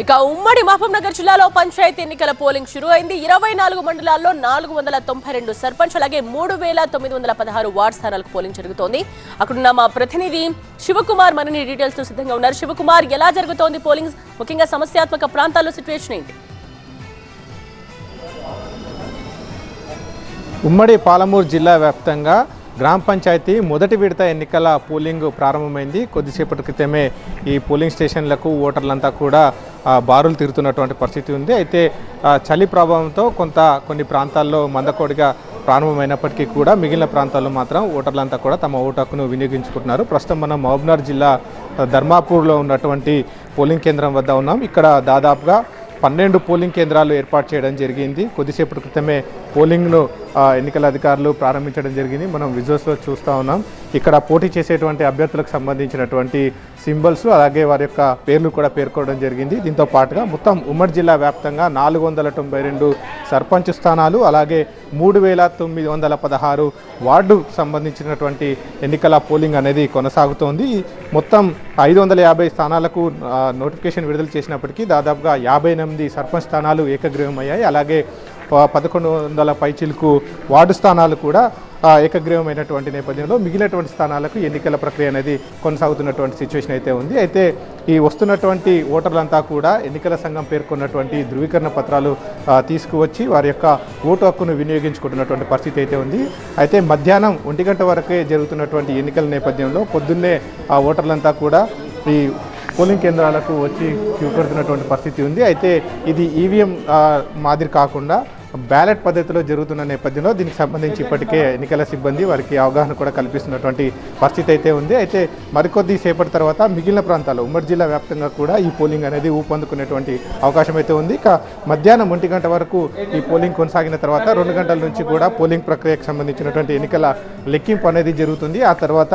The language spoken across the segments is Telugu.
ఇక ఉమ్మడి మహబూబ్నగర్ జిల్లాలో పంచాయతీ ఎన్నికల పోలింగ్ షురూ అయింది. 24 మండలాల్లో 492 సర్పంచ్ అలాగే 3916 వార్డ్ స్థానాలకు పోలింగ్ జరుగుతోంది. అక్కడున్న మా ప్రతినిధి శివకుమార్ మరిన్ని డీటెయిల్స్ తో సిద్ధంగా ఉన్నారు. శివకుమార్, ఎలా జరుగుతోంది పోలింగ్? ముఖ్యంగా సమస్యాత్మక ప్రాంతాల్లో సిచ్యువేషన్ ఏంటి? ఉమ్మడి పాలమూరు జిల్లా వ్యాప్తంగా గ్రామ పంచాయతీ మొదటి విడత ఎన్నికల పోలింగ్ ప్రారంభమైంది. కొద్దిసేపటి క్రితమే ఈ పోలింగ్ స్టేషన్లకు ఓటర్లంతా కూడా బారులు తీరుతున్నటువంటి పరిస్థితి ఉంది. అయితే చలి ప్రభావంతో కొన్ని ప్రాంతాల్లో మందకోడిగా ప్రారంభమైనప్పటికీ కూడా మిగిలిన ప్రాంతాల్లో మాత్రం ఓటర్లంతా కూడా తమ ఓటు హక్కును వినియోగించుకుంటున్నారు. ప్రస్తుతం మనం మహబూబ్నగర్ జిల్లా ధర్మాపూర్లో ఉన్నటువంటి పోలింగ్ కేంద్రం వద్ద ఉన్నాం. ఇక్కడ దాదాపుగా 12 పోలింగ్ కేంద్రాలు ఏర్పాటు చేయడం జరిగింది. కొద్దిసేపటి క్రితమే పోలింగ్ను ఎన్నికల అధికారులు ప్రారంభించడం జరిగింది. మనం విజువల్స్లో చూస్తూ ఉన్నాం. ఇక్కడ పోటీ చేసేటువంటి అభ్యర్థులకు సంబంధించినటువంటి సింబల్స్ అలాగే వారి యొక్క పేర్లు కూడా పేర్కోవడం జరిగింది. దీంతో పాటుగా మొత్తం ఉమ్మడి జిల్లా వ్యాప్తంగా 492 సర్పంచ్ స్థానాలు అలాగే 3916 వార్డు సంబంధించినటువంటి ఎన్నికల పోలింగ్ అనేది కొనసాగుతోంది. మొత్తం 550 స్థానాలకు నోటిఫికేషన్ విడుదల చేసినప్పటికీ దాదాపుగా 58 సర్పంచ్ స్థానాలు ఏకగ్రీవమయ్యాయి. అలాగే 1100 పైచిలకు వార్డు స్థానాలు కూడా ఏకగ్రీవమైనటువంటి నేపథ్యంలో మిగిలినటువంటి స్థానాలకు ఎన్నికల ప్రక్రియ అనేది కొనసాగుతున్నటువంటి సిచ్యువేషన్ అయితే ఉంది. అయితే ఈ వస్తున్నటువంటి ఓటర్లంతా కూడా ఎన్నికల సంఘం పేర్కొన్నటువంటి ధృవీకరణ పత్రాలు తీసుకువచ్చి వారి యొక్క ఓటు హక్కును వినియోగించుకుంటున్నటువంటి పరిస్థితి అయితే ఉంది. అయితే మధ్యాహ్నం 1 గంట వరకే జరుగుతున్నటువంటి ఎన్నికల నేపథ్యంలో పొద్దున్నే ఆ ఓటర్లంతా కూడా ఈ పోలింగ్ కేంద్రాలకు వచ్చి క్యూ కడుతున్నటువంటి పరిస్థితి ఉంది. అయితే ఇది ఈవీఎం మాదిరి కాకుండా బ్యాలెట్ పద్ధతిలో జరుగుతున్న నేపథ్యంలో దీనికి సంబంధించి ఇప్పటికే ఎన్నికల సిబ్బంది వారికి అవగాహన కూడా కల్పిస్తున్నటువంటి పరిస్థితి అయితే ఉంది. అయితే మరికొద్ది సేపటి తర్వాత మిగిలిన ప్రాంతాల్లో ఉమ్మడి జిల్లా వ్యాప్తంగా కూడా ఈ పోలింగ్ అనేది ఊపందుకునేటువంటి అవకాశం అయితే ఉంది. ఇక మధ్యాహ్నం 1 గంట వరకు ఈ పోలింగ్ కొనసాగిన తర్వాత 2 గంటల నుంచి కూడా పోలింగ్ ప్రక్రియకు సంబంధించినటువంటి ఎన్నికల లెక్కింపు అనేది జరుగుతుంది. ఆ తర్వాత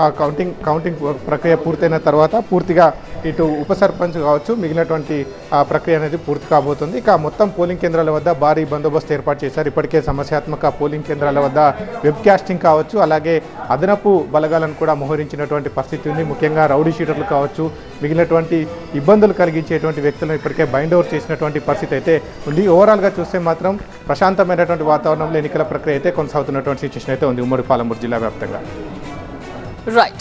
ఆ కౌంటింగ్ ప్రక్రియ పూర్తయిన తర్వాత పూర్తిగా ఇటు ఉప సర్పంచ్ కావచ్చు మిగిలినటువంటి ప్రక్రియ అనేది పూర్తి కాబోతుంది. ఇక మొత్తం పోలింగ్ కేంద్రాల వద్ద భారీ బందోబస్తు ఏర్పాటు చేశారు. ఇప్పటికే సమస్యాత్మక పోలింగ్ కేంద్రాల వద్ద వెబ్ కాస్టింగ్ కావచ్చు అలాగే అదనపు బలగాలను కూడా మోహరించినటువంటి పరిస్థితి ఉంది. ముఖ్యంగా రౌడీ షీటర్లు కావచ్చు మిగిలినటువంటి ఇబ్బందులు కలిగించేటువంటి వ్యక్తులను ఇప్పటికే బైండ్ ఓవర్ చేసినటువంటి పరిస్థితి అయితే ఉంది. ఓవరాల్గా చూస్తే మాత్రం ప్రశాంతమైనటువంటి వాతావరణంలో ఎన్నికల ప్రక్రియ అయితే కొనసాగుతున్నటువంటి సిచ్యువేషన్ అయితే ఉంది ఉమ్మడి పాలమూరు జిల్లా వ్యాప్తంగా. Right.